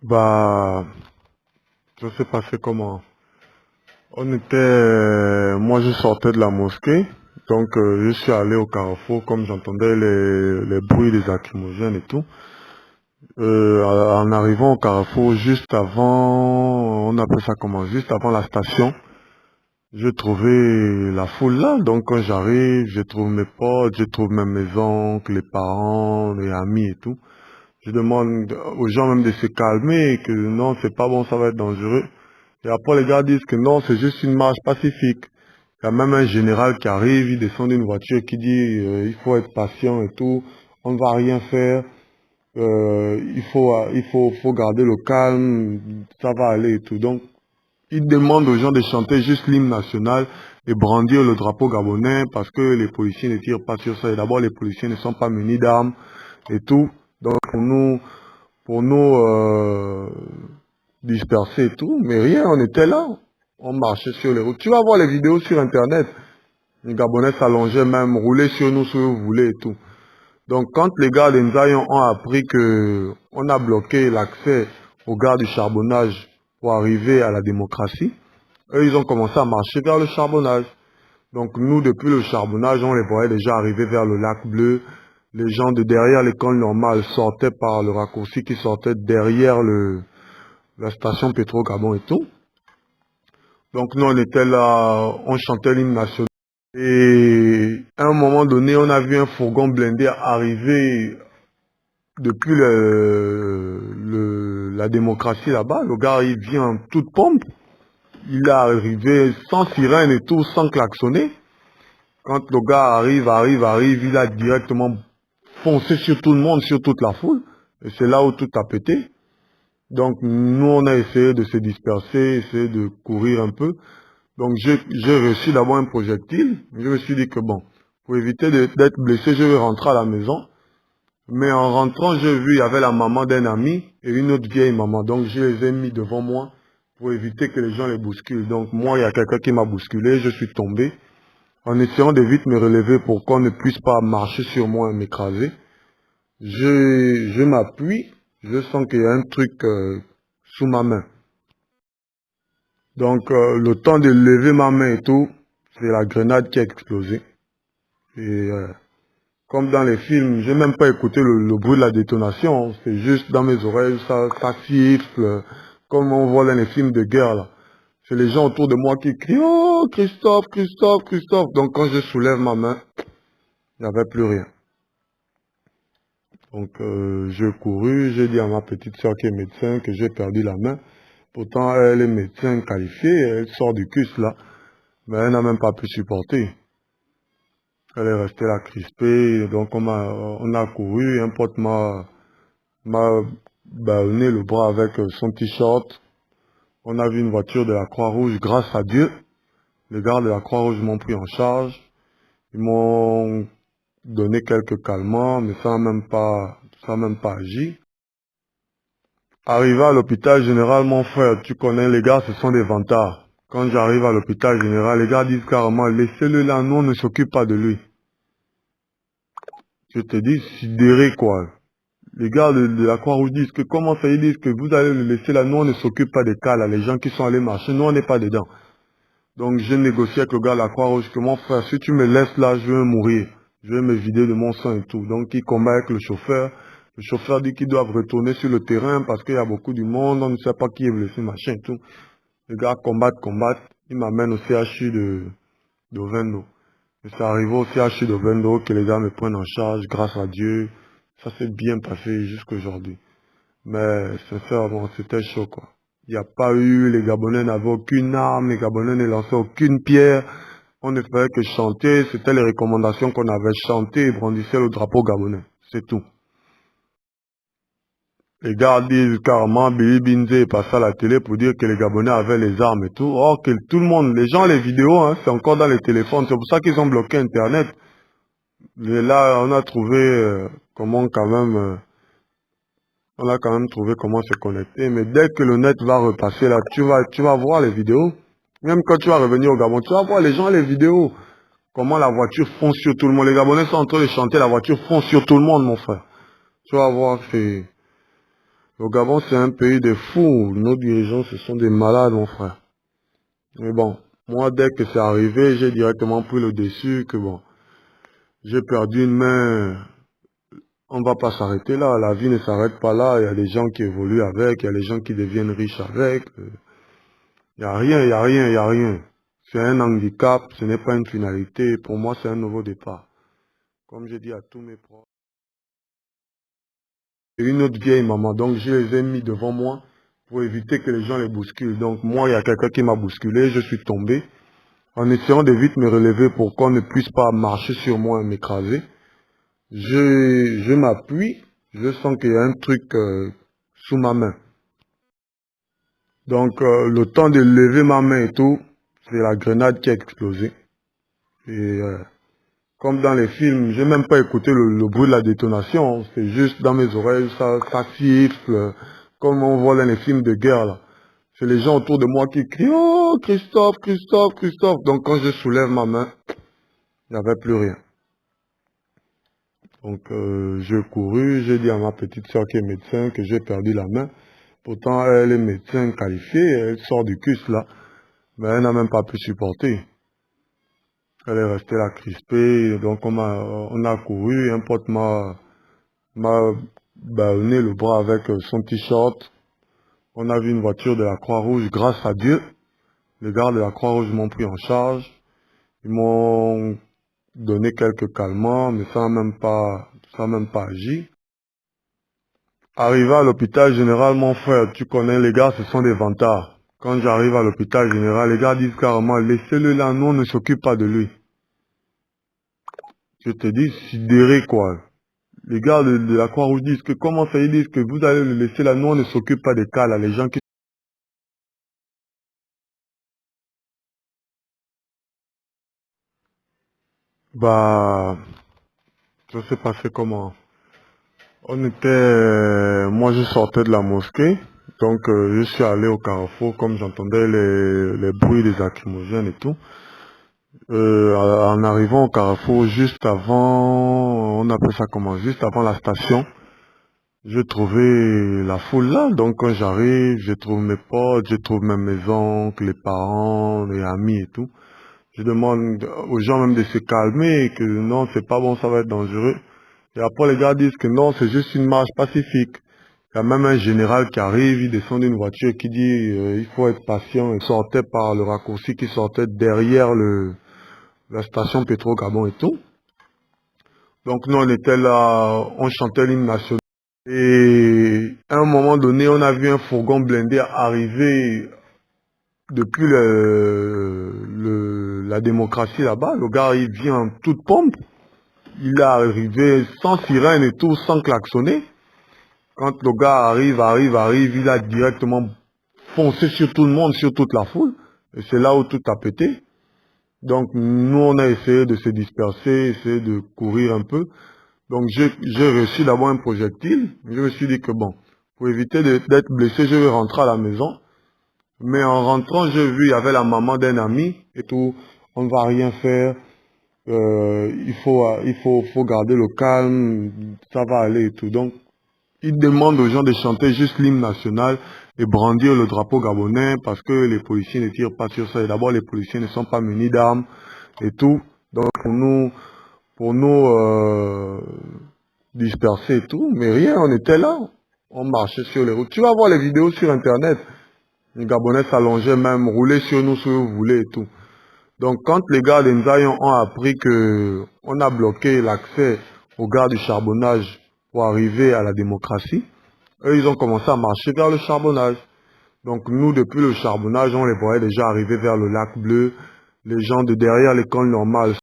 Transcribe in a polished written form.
Bah, ça s'est passé comment? Moi je sortais de la mosquée, donc je suis allé au carrefour, comme j'entendais les bruits des lacrymogènes et tout. En arrivant au carrefour, juste avant, on appelle ça comment? Juste avant la station, je trouvais la foule là. Donc quand j'arrive, je trouve mes potes, je trouve même mes oncles, les parents, les amis et tout. Je demande aux gens même de se calmer, que non, c'est pas bon, ça va être dangereux. Et après, les gars disent que non, c'est juste une marche pacifique. Il y a même un général qui arrive, il descend d'une voiture qui dit il faut être patient et tout, on ne va rien faire, faut garder le calme, ça va aller et tout. Donc, il demande aux gens de chanter juste l'hymne national et brandir le drapeau gabonais parce que les policiers ne tirent pas sur ça. Et d'abord, les policiers ne sont pas munis d'armes et tout. Donc, pour nous disperser et tout, mais rien, on était là. On marchait sur les routes. Tu vas voir les vidéos sur Internet. Les Gabonais s'allongeaient même, roulaient sur nous si vous voulez et tout. Donc quand les gars d'Enzaïon ont appris que on a bloqué l'accès aux gars du charbonnage pour arriver à la démocratie, eux ils ont commencé à marcher vers le charbonnage. Donc nous, depuis le charbonnage, on les voyait déjà arriver vers le lac Bleu. Les gens de derrière l'école normale sortaient par le raccourci qui sortait derrière la station Pétro-Gabon et tout. Donc nous, on était là, on chantait l'hymne national. Et à un moment donné, on a vu un fourgon blindé arriver depuis la démocratie là-bas. Le gars, il vient en toute pompe. Il est arrivé sans sirène et tout, sans klaxonner. Quand le gars arrive, il a directement foncé sur tout le monde, sur toute la foule. Et c'est là où tout a pété. Donc nous, on a essayé de se disperser, essayé de courir un peu. Donc j'ai reçu d'abord un projectile. Je me suis dit que bon, pour éviter d'être blessé, je vais rentrer à la maison. Mais en rentrant, j'ai vu, il y avait la maman d'un ami et une autre vieille maman. Donc je les ai mis devant moi pour éviter que les gens les bousculent. Donc moi, il y a quelqu'un qui m'a bousculé, je suis tombé. En essayant de vite me relever pour qu'on ne puisse pas marcher sur moi et m'écraser, je m'appuie, je sens qu'il y a un truc sous ma main. Donc le temps de lever ma main et tout, c'est la grenade qui a explosé. Et comme dans les films, j'ai même pas écouté le bruit de la détonation. C'est juste dans mes oreilles, ça siffle, comme on voit dans les films de guerre là. C'est les gens autour de moi qui crient «Oh, Christophe, Christophe, Christophe!» Donc quand je soulève ma main, il n'y avait plus rien. Donc j'ai couru, j'ai dit à ma petite soeur qui est médecin que j'ai perdu la main. Pourtant elle est médecin qualifiée, elle sort du CUS là, mais elle n'a même pas pu supporter. Elle est restée là crispée, donc on a couru, un pote m'a ballonné le bras avec son t-shirt. On a vu une voiture de la Croix-Rouge, grâce à Dieu. Les gars de la Croix-Rouge m'ont pris en charge. Ils m'ont donné quelques calmants, mais ça n'a même pas agi. Arrivé à l'hôpital général, mon frère, tu connais les gars, ce sont des vantards. Quand j'arrive à l'hôpital général, les gars disent carrément, laissez-le là, nous on ne s'occupe pas de lui. Je te dis, sidéré quoi. Les gars de la Croix-Rouge disent que comment ça, ils disent que vous allez le laisser là, nous on ne s'occupe pas des cas là, les gens qui sont allés marcher, nous on n'est pas dedans. Donc j'ai négocié avec le gars de la Croix-Rouge que mon frère, si tu me laisses là, je vais mourir. Je vais me vider de mon sang et tout. Donc il combat avec le chauffeur. Le chauffeur dit qu'ils doivent retourner sur le terrain parce qu'il y a beaucoup de monde, on ne sait pas qui est blessé, machin et tout. Les gars combattent. Ils m'amènent au CHU de Ovendo. Et c'est arrivé au CHU de Ovendo que les gars me prennent en charge, grâce à Dieu. Ça s'est bien passé jusqu'à aujourd'hui. Mais sincèrement, c'était chaud quoi. Il n'y a pas eu, les Gabonais n'avaient aucune arme, les Gabonais ne lançaient aucune pierre. On ne faisait que chanter, c'était les recommandations qu'on avait chantées et brandissaient le drapeau gabonais. C'est tout. Les gars disent carrément, Billy Binze est passé à la télé pour dire que les Gabonais avaient les armes et tout. Or que tout le monde, les gens, les vidéos, hein, c'est encore dans les téléphones. C'est pour ça qu'ils ont bloqué Internet. Et là, on a trouvé comment quand même, on a quand même trouvé comment se connecter. Mais dès que le net va repasser là, tu vas voir les vidéos. Même quand tu vas revenir au Gabon, tu vas voir les gens, les vidéos. Comment la voiture fonce sur tout le monde. Les Gabonais sont en train de chanter, la voiture fonce sur tout le monde, mon frère. Tu vas voir, Le Gabon, c'est un pays de fous. Nos dirigeants, ce sont des malades, mon frère. Mais bon, moi, dès que c'est arrivé, j'ai directement pris le dessus que bon, j'ai perdu une main. On va pas s'arrêter là. La vie ne s'arrête pas là. Il y a des gens qui évoluent avec, il y a des gens qui deviennent riches avec. Il n'y a rien, il n'y a rien, il n'y a rien. C'est un handicap, ce n'est pas une finalité. Pour moi, c'est un nouveau départ. Comme je dis à tous mes proches. Et une autre vieille maman, donc je les ai mis devant moi pour éviter que les gens les bousculent. Donc moi, il y a quelqu'un qui m'a bousculé, je suis tombé. En essayant de vite me relever pour qu'on ne puisse pas marcher sur moi et m'écraser, je m'appuie, je sens qu'il y a un truc sous ma main. Donc le temps de lever ma main et tout, c'est la grenade qui a explosé. Et comme dans les films, j'ai même pas écouté le bruit de la détonation, c'est juste dans mes oreilles, ça siffle, comme on voit dans les films de guerre là. C'est les gens autour de moi qui crient «Oh, Christophe, Christophe, Christophe!» Donc quand je soulève ma main, il n'y avait plus rien. Donc j'ai couru, j'ai dit à ma petite soeur qui est médecin que j'ai perdu la main. Pourtant elle est médecin qualifiée, elle sort du CUS là, mais elle n'a même pas pu supporter. Elle est restée là crispée, donc on a couru, un pote m'a ballonné le bras avec son t-shirt. On a vu une voiture de la Croix-Rouge, grâce à Dieu. Les gars de la Croix-Rouge m'ont pris en charge. Ils m'ont donné quelques calmants, mais ça n'a même pas agi. Arrivé à l'hôpital général, mon frère, tu connais les gars, ce sont des vantards. Quand j'arrive à l'hôpital général, les gars disent carrément, laissez-le là, nous on ne s'occupe pas de lui. Je te dis, sidéré quoi. Les gars de la Croix-Rouge disent que comment ça, ils disent que vous allez le laisser là, nous on ne s'occupe pas des cas là, les gens qui... Bah, ça s'est passé comment? On était, moi je sortais de la mosquée, donc je suis allé au carrefour comme j'entendais les bruits des lacrymogènes et tout. En arrivant au carrefour, juste avant, on appelle ça comment, juste avant la station, je trouvais la foule là. Donc quand j'arrive, je trouve mes potes, je trouve même mes oncles, les parents, les amis et tout. Je demande aux gens même de se calmer, que non, c'est pas bon, ça va être dangereux. Et après, les gars disent que non, c'est juste une marche pacifique. Il y a même un général qui arrive, il descend d'une voiture qui dit il faut être patient. Il sortait par le raccourci qui sortait derrière la station Pétro-Gabon et tout. Donc nous, on était là, on chantait l'hymne national. Et à un moment donné, on a vu un fourgon blindé arriver depuis la démocratie là-bas. Le gars, il vient en toute pompe. Il est arrivé sans sirène et tout, sans klaxonner. Quand le gars arrive, il a directement foncé sur tout le monde, sur toute la foule. Et c'est là où tout a pété. Donc nous, on a essayé de se disperser, essayé de courir un peu. Donc j'ai reçu d'abord un projectile. Je me suis dit que bon, pour éviter d'être blessé, je vais rentrer à la maison. Mais en rentrant, j'ai vu, il y avait la maman d'un ami et tout. On ne va rien faire. Faut garder le calme. Ça va aller et tout. Donc, il demande aux gens de chanter juste l'hymne national et brandir le drapeau gabonais parce que les policiers ne tirent pas sur ça. Et d'abord, les policiers ne sont pas munis d'armes et tout. Donc, pour nous disperser et tout. Mais rien, on était là. On marchait sur les routes. Tu vas voir les vidéos sur Internet. Les Gabonais s'allongeaient même, roulaient sur nous si vous voulez et tout. Donc, quand les gars d'Enzaïon ont appris que on a bloqué l'accès aux gars du charbonnage pour arriver à la démocratie, eux, ils ont commencé à marcher vers le charbonnage. Donc, nous, depuis le charbonnage, on les voyait déjà arriver vers le lac bleu. Les gens de derrière l'école normale